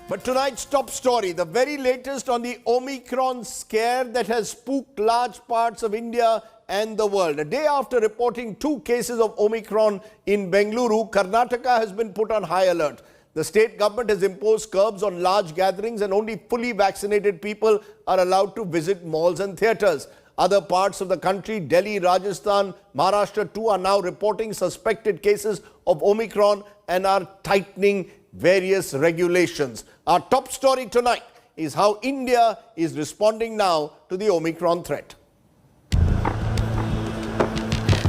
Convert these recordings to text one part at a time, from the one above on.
But tonight's top story, the very latest on the Omicron scare that has spooked large parts of India and the world. A day after reporting 2 cases of Omicron in Bengaluru, Karnataka has been put on high alert. The state government has imposed curbs on large gatherings and only fully vaccinated people are allowed to visit malls and theatres. Other parts of the country, Delhi, Rajasthan, Maharashtra too, are now reporting suspected cases of Omicron and are tightening various regulations. Our top story tonight is how India is responding now to the Omicron threat.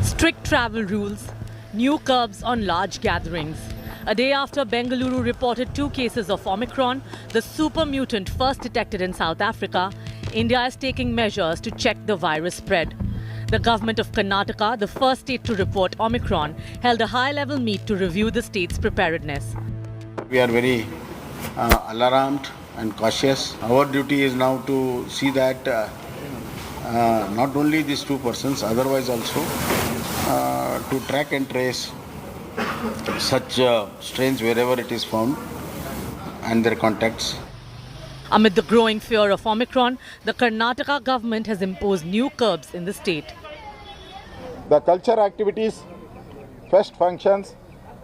Strict travel rules, new curbs on large gatherings. A day after Bengaluru reported 2 cases of Omicron, the super mutant first detected in South Africa, India is taking measures to check the virus spread. The government of Karnataka, the first state to report Omicron, held a high-level meet to review the state's preparedness. We are very alarmed and cautious. Our duty is now to see that not only these 2 persons, otherwise also to track and trace such strains wherever it is found and their contacts. Amid the growing fear of Omicron, the Karnataka government has imposed new curbs in the state. The culture activities, fest functions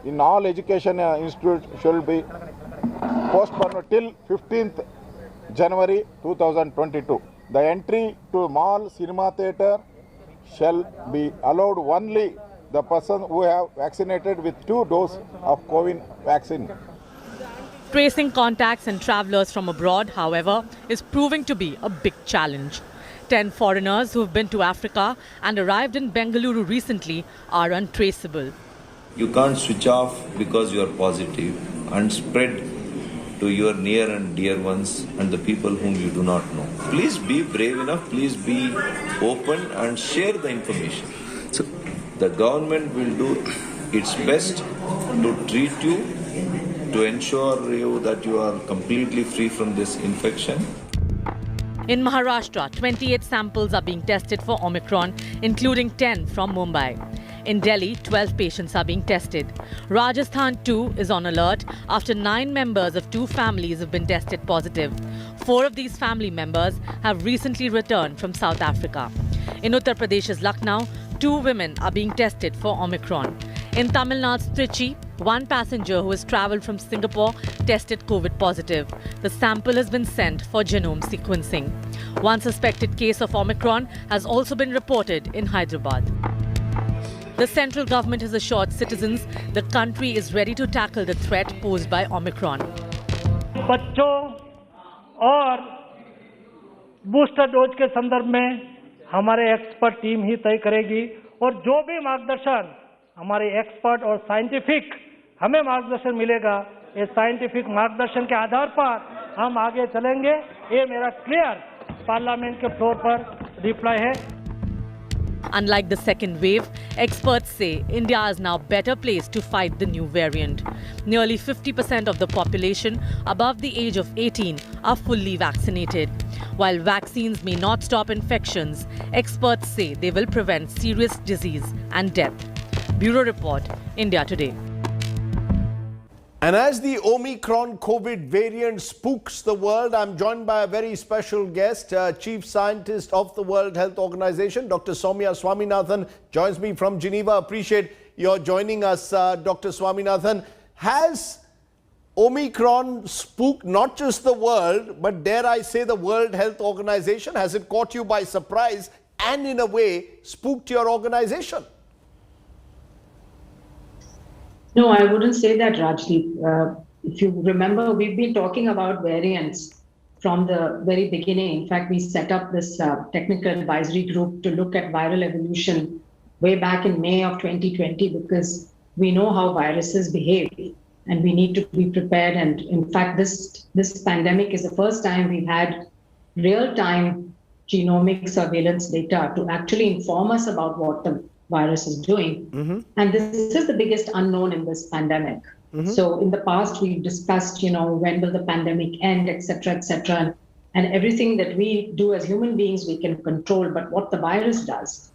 in all education institutes should be postponed till 15th January 2022. The entry to mall, cinema theatre shall be allowed only the person who have vaccinated with 2 doses of COVID vaccine. Tracing contacts and travellers from abroad, however, is proving to be a big challenge. 10 foreigners who have been to Africa and arrived in Bengaluru recently are untraceable. You can't switch off because you are positive and spread to your near and dear ones and the people whom you do not know. Please be brave enough, please be open and share the information. So, the government will do its best to treat you, to ensure you that you are completely free from this infection. In Maharashtra, 28 samples are being tested for Omicron, including 10 from Mumbai. In Delhi, 12 patients are being tested. Rajasthan too is on alert after 9 members of 2 families have been tested positive. 4 of these family members have recently returned from South Africa. In Uttar Pradesh's Lucknow, 2 women are being tested for Omicron. In Tamil Nadu's Trichy, 1 passenger who has travelled from Singapore tested COVID positive. The sample has been sent for genome sequencing. 1 suspected case of Omicron has also been reported in Hyderabad. The central government has assured citizens the country is ready to tackle the threat posed by Omicron. बच्चों और booster dose के संदर्भ में हमारे expert team ही तय करेगी और जो भी मार्गदर्शन हमारे एक्सपर्ट और साइंटिफिक हमें मार्गदर्शन मिलेगा, इस साइंटिफिक मार्गदर्शन के आधार पर हम आगे चलेंगे। ये मेरा क्लियर पार्लियामेंट के फ्लोर पर रिप्लाई है। Unlike the second wave, experts say India is now better placed to fight the new variant. Nearly 50% of the population above the age of 18 are fully vaccinated. While vaccines may not stop infections, experts say they will prevent serious disease and death. Bureau Report, India Today. And as the Omicron COVID variant spooks the world, I'm joined by a very special guest, Chief Scientist of the World Health Organization, Dr. Soumya Swaminathan, joins me from Geneva. Appreciate your joining us, Dr. Swaminathan. Has Omicron spooked not just the world, but dare I say the World Health Organization? Has it caught you by surprise and in a way spooked your organization? No, I wouldn't say that, Rajdeep. If you remember, we've been talking about variants from the very beginning. In fact, we set up this technical advisory group to look at viral evolution way back in May of 2020, because we know how viruses behave and we need to be prepared. And in fact, this pandemic is the first time we've had real-time genomic surveillance data to actually inform us about what the virus is doing. Mm-hmm. And this is the biggest unknown in this pandemic. Mm-hmm. So in the past, we've discussed, when will the pandemic end, et cetera, and everything that we do as human beings, we can control. But what the virus does,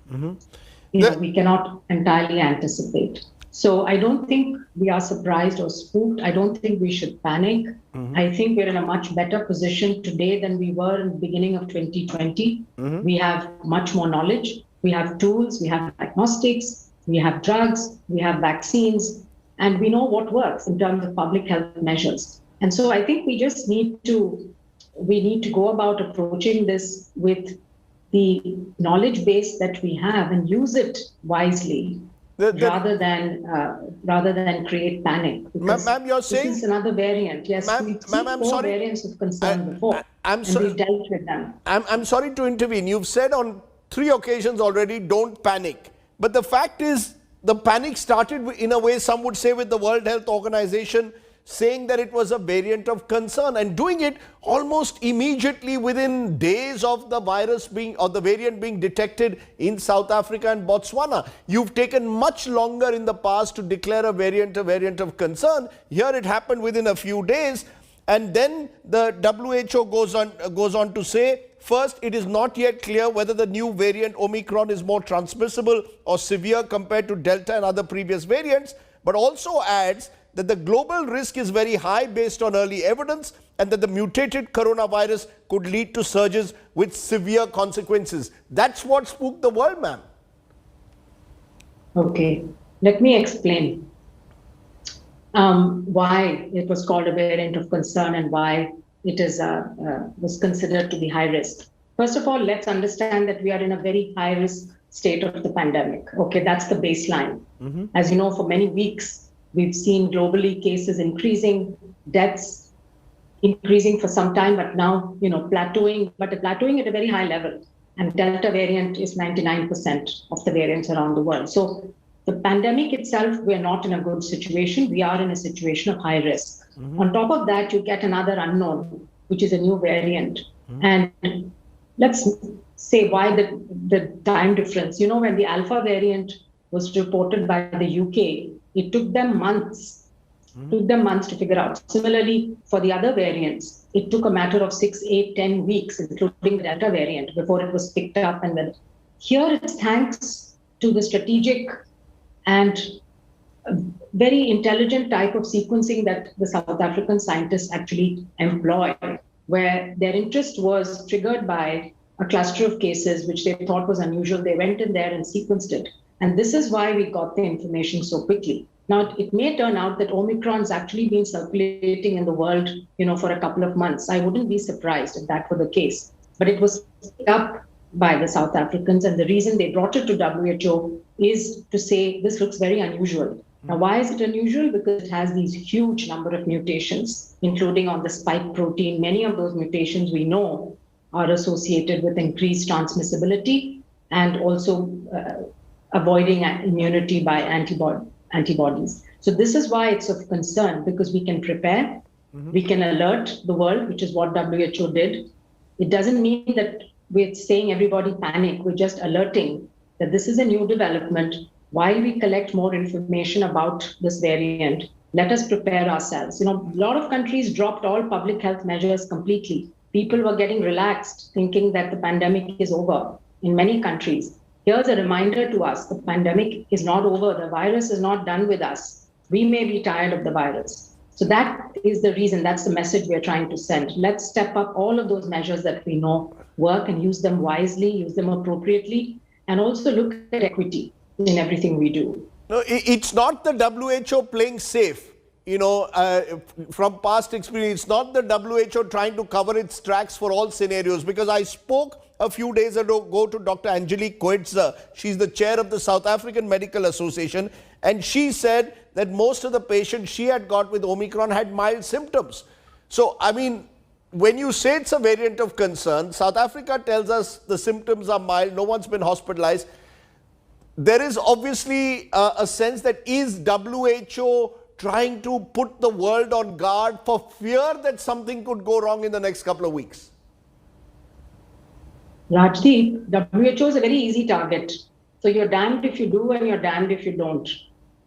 we cannot entirely anticipate. So I don't think we are surprised or spooked. I don't think we should panic. I think we're in a much better position today than we were in the beginning of 2020. We have much more knowledge. We have tools, we have diagnostics, we have drugs, we have vaccines, and we know what works in terms of public health measures. And so I think we just need to go about approaching this with the knowledge base that we have and use it wisely. Rather than create panic. Ma'am, you're saying this is another variant. Yes, we've seen I'm four sorry. variants of concern before, and we've dealt with them. I'm sorry to intervene. You've said on 3 occasions already, don't panic. But the fact is, the panic started in a way, some would say, with the World Health Organization saying that it was a variant of concern and doing it almost immediately within days of the the variant being detected in South Africa and Botswana. You've taken much longer in the past to declare a variant of concern. Here it happened within a few days. And then the WHO goes on to say, first, it is not yet clear whether the new variant Omicron is more transmissible or severe compared to Delta and other previous variants, but also adds that the global risk is very high based on early evidence and that the mutated coronavirus could lead to surges with severe consequences. That's what spooked the world, ma'am. Okay, let me explain why it was called a variant of concern and why it is was considered to be high risk. First of all, let's understand that we are in a very high risk state of the pandemic. Okay, that's the baseline. As you know, for many weeks, we've seen globally cases increasing, deaths increasing for some time, but now, plateauing, but plateauing at a very high level. And Delta variant is 99% of the variants around the world. So the pandemic itself, we're not in a good situation. We are in a situation of high risk. On top of that, you get another unknown, which is a new variant. And let's say why the time difference. When the Alpha variant was reported by the UK, it took them months. To figure out. Similarly, for the other variants, it took a matter of 6, 8, 10 weeks, including the Delta variant, before it was picked up. And then here it's thanks to the strategic and very intelligent type of sequencing that the South African scientists actually employ, where their interest was triggered by a cluster of cases which they thought was unusual. They went in there and sequenced it. And this is why we got the information so quickly. Now, it may turn out that Omicron's actually been circulating in the world, for a couple of months. I wouldn't be surprised if that were the case. But it was picked up by the South Africans. And the reason they brought it to WHO is to say, this looks very unusual. Now, why is it unusual? Because it has these huge number of mutations, including on the spike protein. Many of those mutations we know are associated with increased transmissibility and also avoiding immunity by antibodies. So this is why it's of concern, because we can prepare, we can alert the world, which is what WHO did. It doesn't mean that we're saying everybody panic. We're just alerting that this is a new development. While we collect more information about this variant, let us prepare ourselves. A lot of countries dropped all public health measures completely. People were getting relaxed, thinking that the pandemic is over in many countries. Here's a reminder to us, the pandemic is not over. The virus is not done with us. We may be tired of the virus. So that is the reason, that's the message we're trying to send. Let's step up all of those measures that we know work and use them wisely, use them appropriately, and also look at equity in everything we do. No, it's not the WHO playing safe. From past experience, it's not the WHO trying to cover its tracks for all scenarios, because I spoke a few days ago to Dr. Angelique Coetzee. She's the chair of the South African Medical Association, and she said that most of the patients she had got with Omicron had mild symptoms. So, when you say it's a variant of concern, South Africa tells us the symptoms are mild, no one's been hospitalized. There is obviously a sense that is WHO trying to put the world on guard for fear that something could go wrong in the next couple of weeks? Rajdeep, WHO is a very easy target. So you're damned if you do and you're damned if you don't.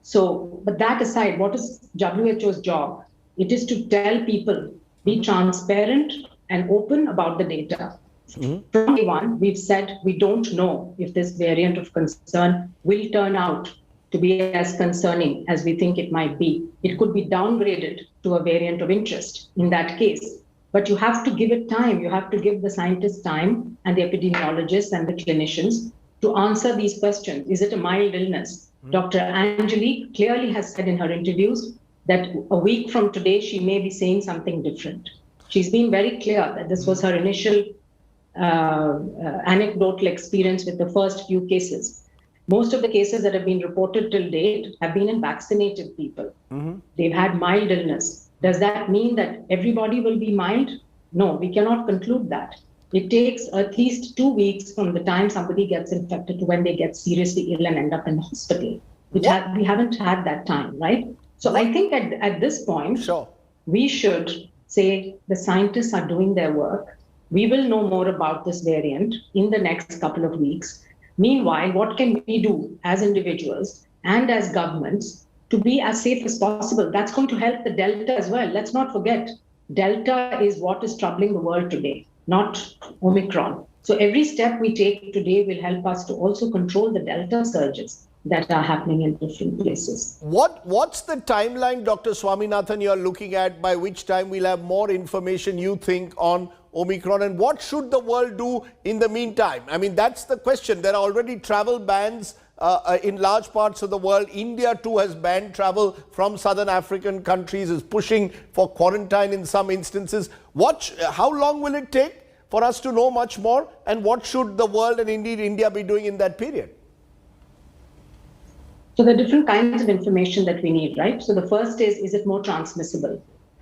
So, but that aside, what is WHO's job? It is to tell people, be transparent and open about the data. From day one, we've said we don't know if this variant of concern will turn out to be as concerning as we think it might be. It could be downgraded to a variant of interest in that case. But you have to give it time. You have to give the scientists time and the epidemiologists and the clinicians to answer these questions. Is it a mild illness? Dr. Angelique clearly has said in her interviews that a week from today, she may be saying something different. She's been very clear that this was her initial anecdotal experience with the first few cases. Most of the cases that have been reported till date have been in vaccinated people. They've had mild illness. Does that mean that everybody will be mild? No, we cannot conclude that. It takes at least 2 weeks from the time somebody gets infected to when they get seriously ill and end up in the hospital. We haven't had that time, right? So I think at this point, we should say the scientists are doing their work. We will know more about this variant in the next couple of weeks. Meanwhile, what can we do as individuals and as governments to be as safe as possible? That's going to help the Delta as well. Let's not forget, Delta is what is troubling the world today, not Omicron. So every step we take today will help us to also control the Delta surges that are happening in different places. What's the timeline, Dr. Swaminathan, you're looking at by which time we'll have more information, you think, on Omicron, and what should the world do in the meantime? I mean, that's the question. There are already travel bans in large parts of the world. India too has banned travel from southern African countries, is pushing for quarantine in some instances. How long will it take for us to know much more, and what should the world and indeed India be doing in that period? So there are different kinds of information that we need, right? So the first is it more transmissible?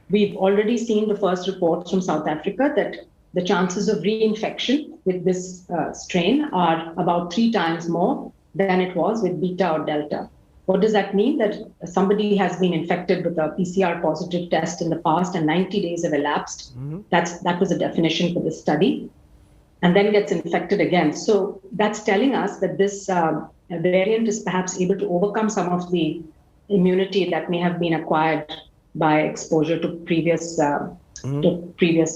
We've already seen the first reports from South Africa that the chances of reinfection with this strain are about 3 times more than it was with Beta or Delta. What does that mean? That somebody has been infected with a PCR positive test in the past and 90 days have elapsed. That was the definition for this study, and then gets infected again. So that's telling us that this variant is perhaps able to overcome some of the immunity that may have been acquired by exposure to previous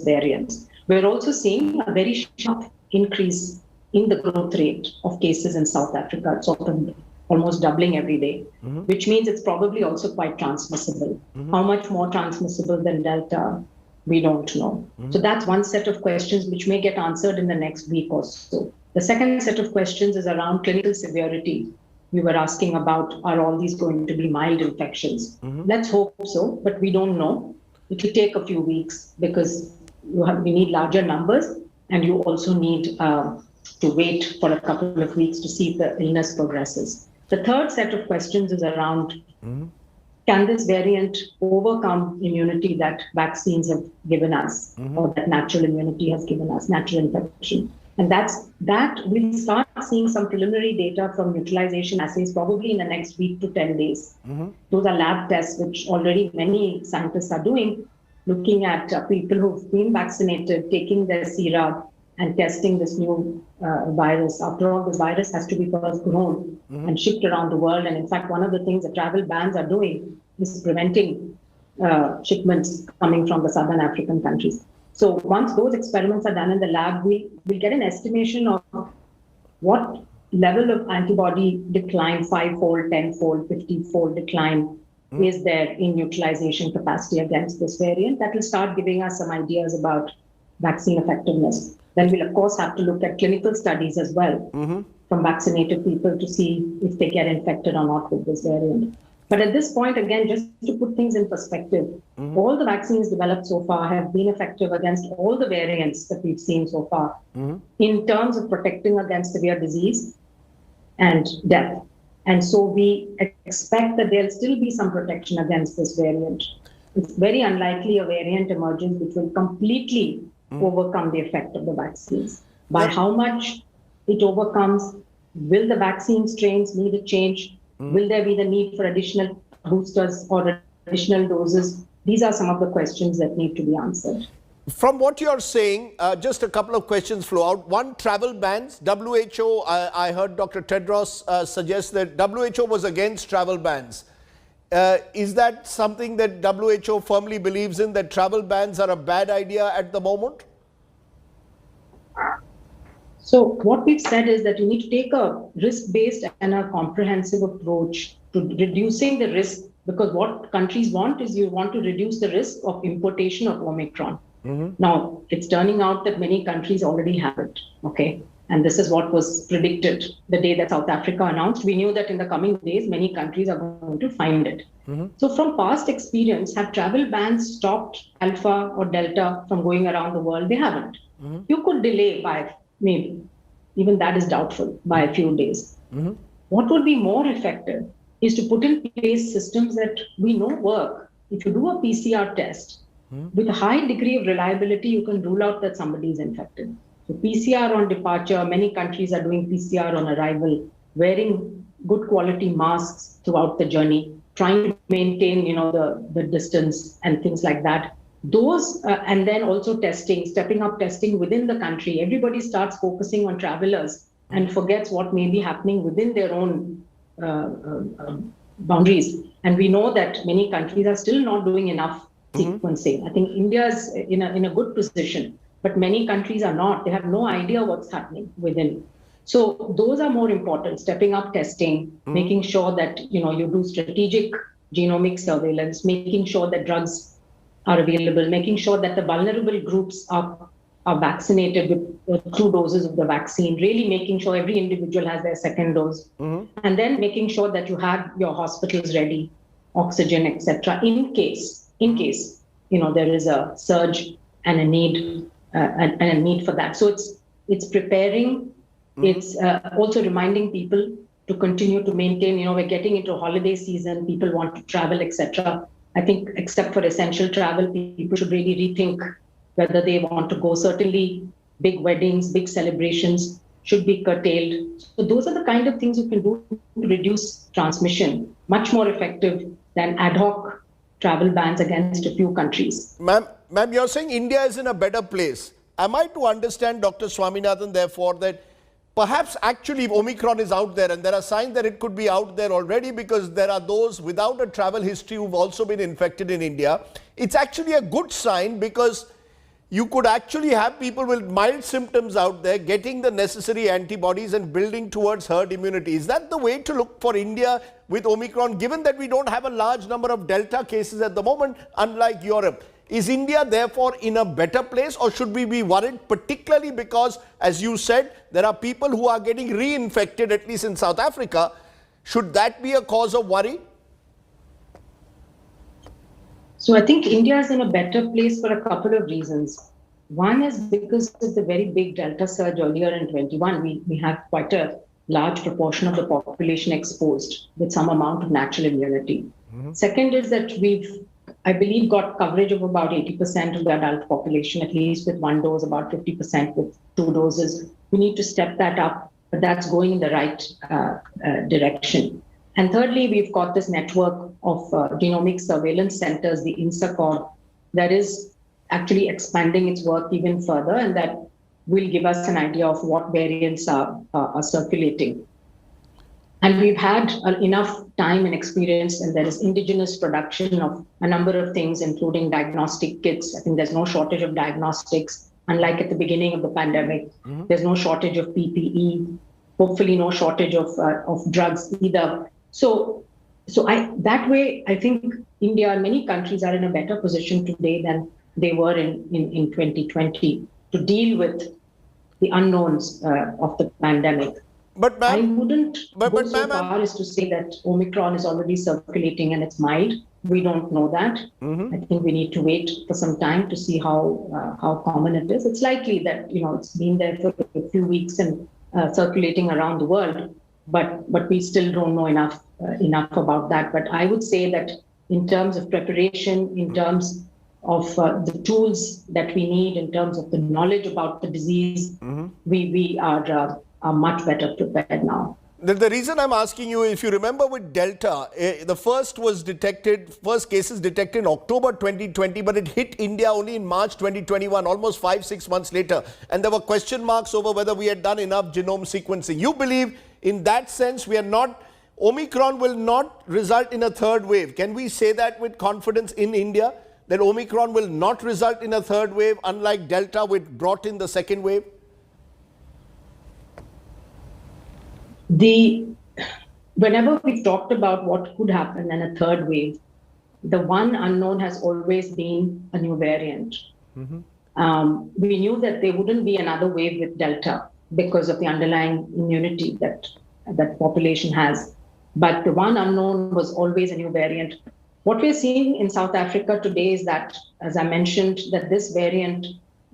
variants. We're also seeing a very sharp increase in the growth rate of cases in South Africa. It's almost doubling every day, which means it's probably also quite transmissible. How much more transmissible than Delta, we don't know. So that's one set of questions which may get answered in the next week or so. The second set of questions is around clinical severity. We were asking about, are all these going to be mild infections? Let's hope so, but we don't know. It will take a few weeks because we need larger numbers, and you also need to wait for a couple of weeks to see if the illness progresses. The third set of questions is around, can this variant overcome immunity that vaccines have given us, or that natural immunity has given us, natural infection? And that we'll start seeing some preliminary data from neutralization assays probably in the next week to 10 days. Those are lab tests which already many scientists are doing, looking at people who've been vaccinated, taking their sera and testing this new virus. After all, this virus has to be first grown and shipped around the world. And in fact, one of the things that travel bans are doing is preventing shipments coming from the southern African countries. So once those experiments are done in the lab, we'll get an estimation of what level of antibody decline, 5-fold, 10-fold, 50-fold decline is there in neutralization capacity against this variant. That will start giving us some ideas about vaccine effectiveness. Then we'll, of course, have to look at clinical studies as well from vaccinated people to see if they get infected or not with this variant. But at this point, again, just to put things in perspective, all the vaccines developed so far have been effective against all the variants that we've seen so far in terms of protecting against severe disease and death. And so we expect that there'll still be some protection against this variant. It's very unlikely a variant emerges which will completely overcome the effect of the vaccines. By how much it overcomes, will the vaccine strains need a change? Will there be the need for additional boosters or additional doses? These are some of the questions that need to be answered. From what you're saying, just a couple of questions flow out. One, travel bans. WHO, I heard Dr. Tedros suggest that WHO was against travel bans. Is that something that WHO firmly believes in, that travel bans are a bad idea at the moment? So what we've said is that you need to take a risk-based and a comprehensive approach to reducing the risk, because what countries want is you want to reduce the risk of importation of Omicron. Now, it's turning out that many countries already have it, okay? And this is what was predicted the day that South Africa announced. We knew that in the coming days, many countries are going to find it. So from past experience, have travel bans stopped Alpha or Delta from going around the world? They haven't. You could delay by maybe, even that is doubtful, by a few days. What would be more effective is to put in place systems that we know work. If you do a PCR test, with a high degree of reliability, you can rule out that somebody is infected. So PCR on departure, many countries are doing PCR on arrival, wearing good quality masks throughout the journey, trying to maintain, the distance and things like that. Those, and then also testing, stepping up testing within the country. Everybody starts focusing on travelers and forgets what may be happening within their own boundaries. And we know that many countries are still not doing enough sequencing. I think India is in a good position, but many countries are not. They have no idea what's happening within. So those are more important, stepping up testing, making sure that, you do strategic genomic surveillance, making sure that drugs are available, making sure that the vulnerable groups are vaccinated with 2 doses of the vaccine, really making sure every individual has their second dose, and then making sure that you have your hospitals ready, oxygen, etc., in case, there is a surge and a need for that. So it's preparing. It's also reminding people to continue to maintain, we're getting into holiday season, people want to travel, etc. I think except for essential travel, people should really rethink whether they want to go. Certainly big weddings, big celebrations should be curtailed. So those are the kind of things you can do to reduce transmission, much more effective than ad hoc travel bans against a few countries. Ma'am, you're saying India is in a better place. Am I to understand, Dr. Swaminathan, therefore, that perhaps actually Omicron is out there and there are signs that it could be out there already because there are those without a travel history who've also been infected in India? It's actually a good sign because you could actually have people with mild symptoms out there getting the necessary antibodies and building towards herd immunity. Is that the way to look for India with Omicron, given that we don't have a large number of Delta cases at the moment, unlike Europe? Is India therefore in a better place, or should we be worried, particularly because, as you said, there are people who are getting reinfected, at least in South Africa? Should that be a cause of worry? So I think India is in a better place for a couple of reasons. One is because of the very big Delta surge earlier in 21. We have quite a large proportion of the population exposed with some amount of natural immunity. Second is that we've, I believe, got coverage of about 80% of the adult population, at least with 1 dose, about 50% with 2 doses. We need to step that up, but that's going in the right direction. And thirdly, we've got this network of genomic surveillance centers, the INSACOR, that is actually expanding its work even further, and that will give us an idea of what variants are circulating. And we've had enough time and experience, and there is indigenous production of a number of things, including diagnostic kits. I think there's no shortage of diagnostics, unlike at the beginning of the pandemic. There's no shortage of PPE, hopefully no shortage of drugs either. So that way, I think India and many countries are in a better position today than they were in 2020 to deal with the unknowns of the pandemic. But I wouldn't go so far as to say that Omicron is already circulating and it's mild. We don't know that. I think we need to wait for some time to see how common it is. It's likely that it's been there for a few weeks and circulating around the world, but we still don't know enough about that. But I would say that in terms of preparation, in terms of the tools that we need, in terms of the knowledge about the disease, we are much better prepared now. The reason I'm asking you, if you remember with Delta, the first cases detected in October 2020, but it hit India only in March 2021, almost 5-6 months later. And there were question marks over whether we had done enough genome sequencing. You believe in that sense Omicron will not result in a third wave. Can we say that with confidence in India, that Omicron will not result in a third wave, unlike Delta, which brought in the second wave? whenever we've talked about what could happen in a third wave, the one unknown has always been a new variant. We knew that there wouldn't be another wave with Delta because of the underlying immunity that population has. But the one unknown was always a new variant. What we're seeing in South Africa today is that, as I mentioned, that this variant,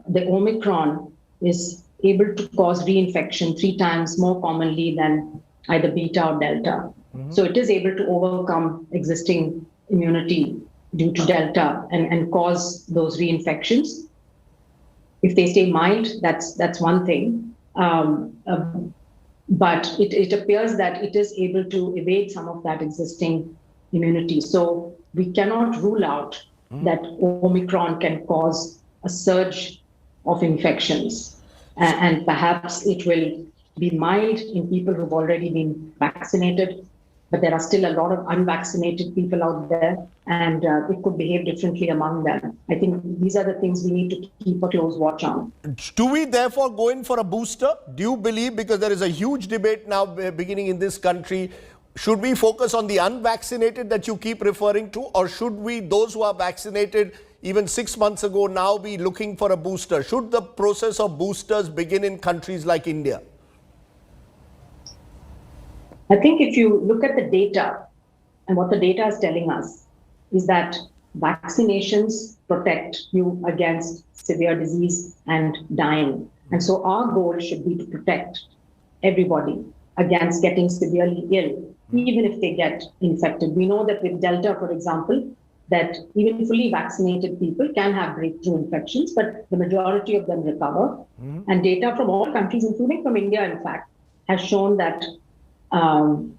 the Omicron, is able to cause reinfection 3 times more commonly than either Beta or Delta. So it is able to overcome existing immunity due to Delta and cause those reinfections. If they stay mild, that's one thing. But it appears that it is able to evade some of that existing immunity. So we cannot rule out that Omicron can cause a surge of infections. And perhaps it will be mild in people who've already been vaccinated, but there are still a lot of unvaccinated people out there, and it could behave differently among them. I think these are the things we need to keep a close watch on. Do we therefore go in for a booster? Do you believe, because there is a huge debate now beginning in this country, should we focus on the unvaccinated that you keep referring to, or should we, those who are vaccinated even 6 months ago, now be looking for a booster? Should the process of boosters begin in countries like India? I think if you look at the data, and what the data is telling us is that vaccinations protect you against severe disease and dying. And so our goal should be to protect everybody against getting severely ill, even if they get infected. We know that with Delta, for example, that even fully vaccinated people can have breakthrough infections, but the majority of them recover. And data from all countries, including from India, in fact, has shown that two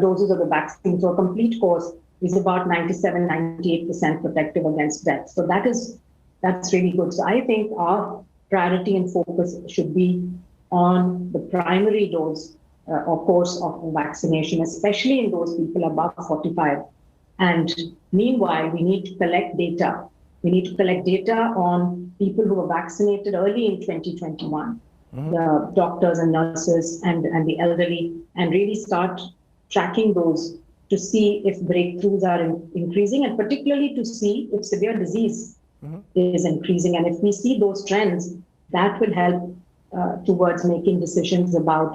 doses of the vaccine, so a complete course, is about 97-98% protective against death. So that's really good. So I think our priority and focus should be on the primary dose or course of vaccination, especially in those people above 45. And meanwhile, we need to collect data. We need to collect data on people who were vaccinated early in 2021. The doctors and nurses and the elderly, and really start tracking those to see if breakthroughs are increasing, and particularly to see if severe disease is increasing. And if we see those trends, that will help towards making decisions about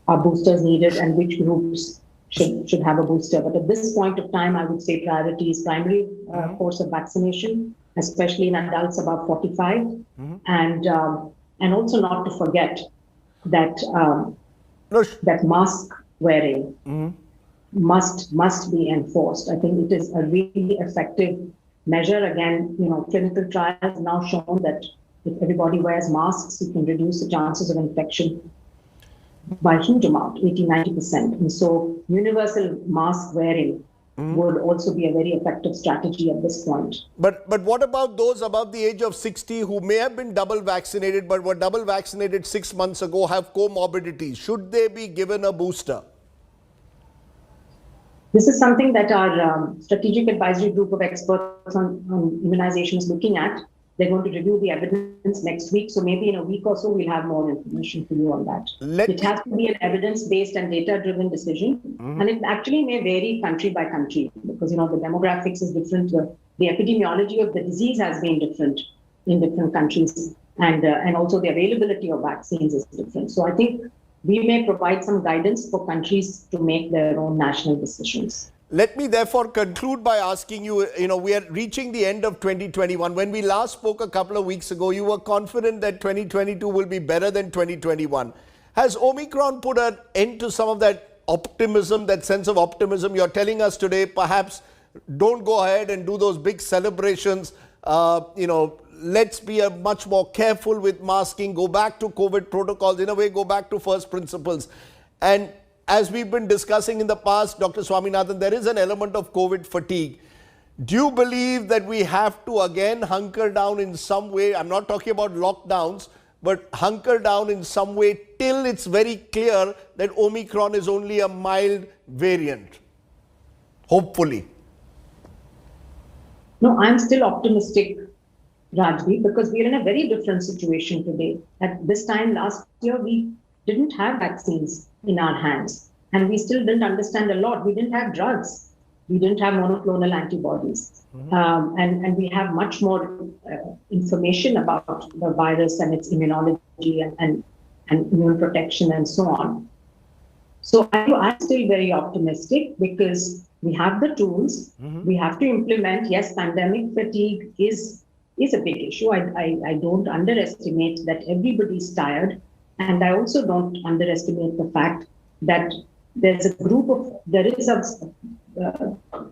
are boosters needed and which groups should have a booster. But at this point of time, I would say priority is primary course of vaccination, especially in adults above 45, and also not to forget that that mask wearing must be enforced. I think it is a really effective measure. Again, clinical trials have now shown that if everybody wears masks, you can reduce the chances of infection by a huge amount, 80-90%. And so universal mask wearing would also be a very effective strategy at this point. But what about those above the age of 60 who may have been double vaccinated but were double vaccinated 6 months ago, have comorbidities? Should they be given a booster? This is something that our strategic advisory group of experts on immunization is looking at. They're going to review the evidence next week. So maybe in a week or so, we'll have more information for you on that. It has to be an evidence-based and data-driven decision. And it actually may vary country by country because, the demographics is different. The epidemiology of the disease has been different in different countries. And also the availability of vaccines is different. So I think we may provide some guidance for countries to make their own national decisions. Let me therefore conclude by asking you, we are reaching the end of 2021. When we last spoke a couple of weeks ago, you were confident that 2022 will be better than 2021. Has Omicron put an end to some of that optimism, that sense of optimism? You're telling us today, perhaps don't go ahead and do those big celebrations. Let's be much more careful with masking, go back to COVID protocols, in a way, go back to first principles. And as we've been discussing in the past, Dr. Swaminathan, there is an element of COVID fatigue. Do you believe that we have to again hunker down in some way? I'm not talking about lockdowns, but hunker down in some way till it's very clear that Omicron is only a mild variant, hopefully. No, I'm still optimistic, Rajdeep, because we're in a very different situation today. At this time last year, we didn't have vaccines in our hands, and we still didn't understand a lot. We didn't have drugs. We didn't have monoclonal antibodies. And we have much more information about the virus and its immunology and immune protection and so on. So I'm still very optimistic because we have the tools. We have to implement. Yes, pandemic fatigue is a big issue. I don't underestimate that everybody's tired. And I also don't underestimate the fact that there is a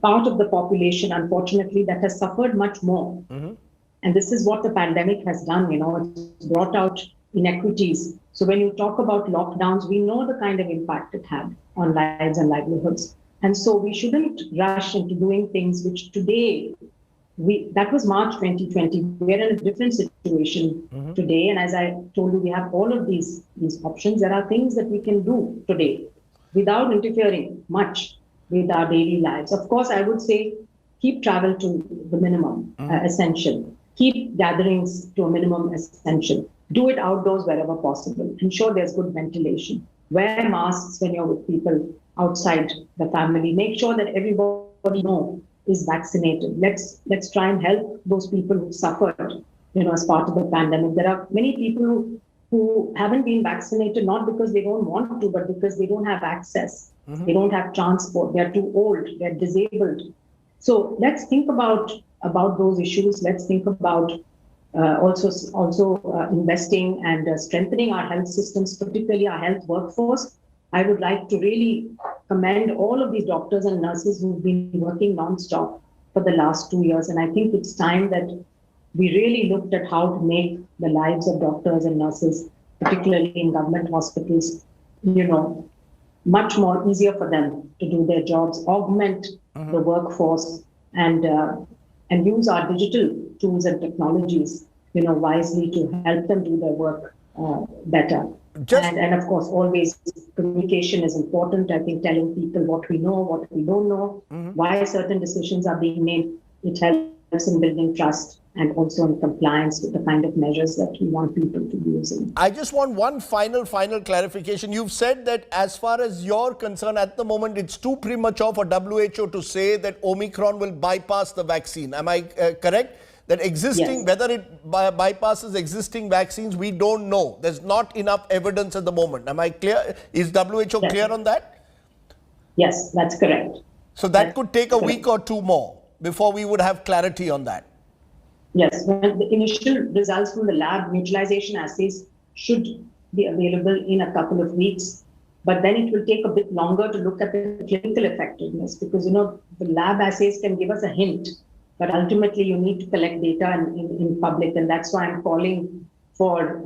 part of the population, unfortunately, that has suffered much more. And this is what the pandemic has done. It's brought out inequities. So when you talk about lockdowns, we know the kind of impact it had on lives and livelihoods. And so we shouldn't rush into doing things which today, that was March 2020. We're in a different situation today. And as I told you, we have all of these options. There are things that we can do today without interfering much with our daily lives. Of course, I would say keep travel to the minimum essential. Keep gatherings to a minimum essential. Do it outdoors wherever possible. Ensure there's good ventilation. Wear masks when you're with people outside the family. Make sure that everybody is vaccinated. Let's try and help those people who suffered, as part of the pandemic. There are many people who haven't been vaccinated, not because they don't want to, but because they don't have access. They don't have transport. They're too old. They're disabled. So let's think about those issues. Let's think about also investing and strengthening our health systems, particularly our health workforce. I would like to really commend all of these doctors and nurses who've been working non-stop for the last 2 years. And I think it's time that we really looked at how to make the lives of doctors and nurses, particularly in government hospitals, much more easier for them to do their jobs, augment the workforce, and use our digital tools and technologies, wisely to help them do their work better. And of course, always communication is important. I think telling people what we know, what we don't know, why certain decisions are being made, it helps in building trust and also in compliance with the kind of measures that we want people to be using. I just want one final clarification. You've said that as far as you're concerned, at the moment, it's too premature for WHO to say that Omicron will bypass the vaccine. Am I correct? That existing, whether it bypasses existing vaccines, we don't know. There's not enough evidence at the moment. Am I clear? Is WHO clear on that? Yes, that's correct. So that could take a week or two more before we would have clarity on that. Yes, well, the initial results from the lab neutralization assays should be available in a couple of weeks, but then it will take a bit longer to look at the clinical effectiveness because, the lab assays can give us a hint, but ultimately you need to collect data in public, and that's why I'm calling for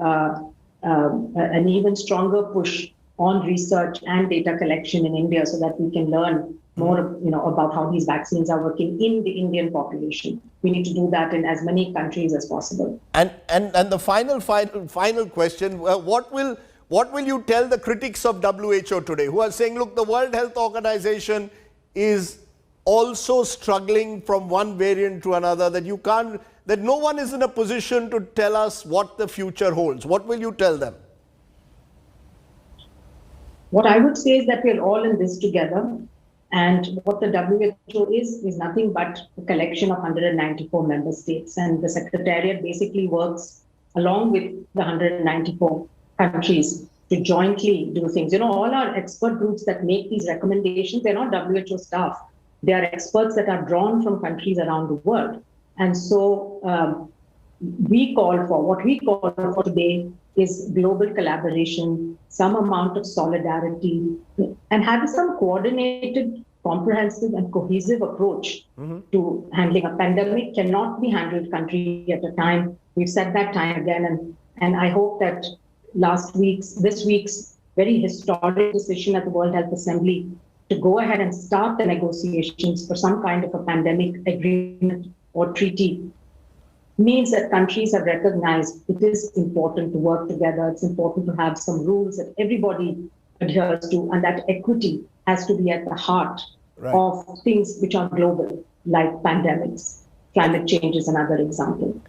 an even stronger push on research and data collection in India so that we can learn more, about how these vaccines are working in the Indian population. We need to do that in as many countries as possible. And the final question: what will you tell the critics of WHO today, who are saying, look, the World Health Organization is also struggling from one variant to another, that no one is in a position to tell us what the future holds? What will you tell them? What I would say is that we're all in this together. And what the WHO is nothing but a collection of 194 member states. And the Secretariat basically works along with the 194 countries to jointly do things. All our expert groups that make these recommendations, they're not WHO staff. They are experts that are drawn from countries around the world. And so what we call for today is global collaboration, some amount of solidarity, and having some coordinated, comprehensive and cohesive approach to handling a pandemic cannot be handled country at a time. We've said that time again, and I hope that this week's very historic decision at the World Health Assembly to go ahead and start the negotiations for some kind of a pandemic agreement or treaty means that countries have recognized it is important to work together. It's important to have some rules that everybody adheres to, and that equity has to be at the heart of things which are global, like pandemics. Climate change is another example.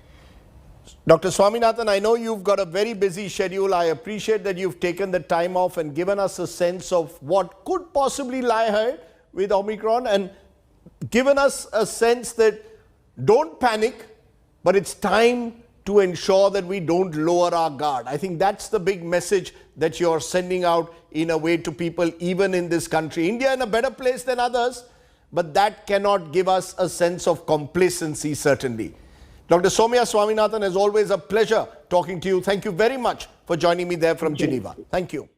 Dr. Swaminathan, I know you've got a very busy schedule. I appreciate that you've taken the time off and given us a sense of what could possibly lie ahead with Omicron and given us a sense that don't panic, but it's time to ensure that we don't lower our guard. I think that's the big message that you're sending out in a way to people even in this country. India in a better place than others, but that cannot give us a sense of complacency, certainly. Dr. Soumya Swaminathan, as always, a pleasure talking to you. Thank you very much for joining me there from Geneva. Thank you.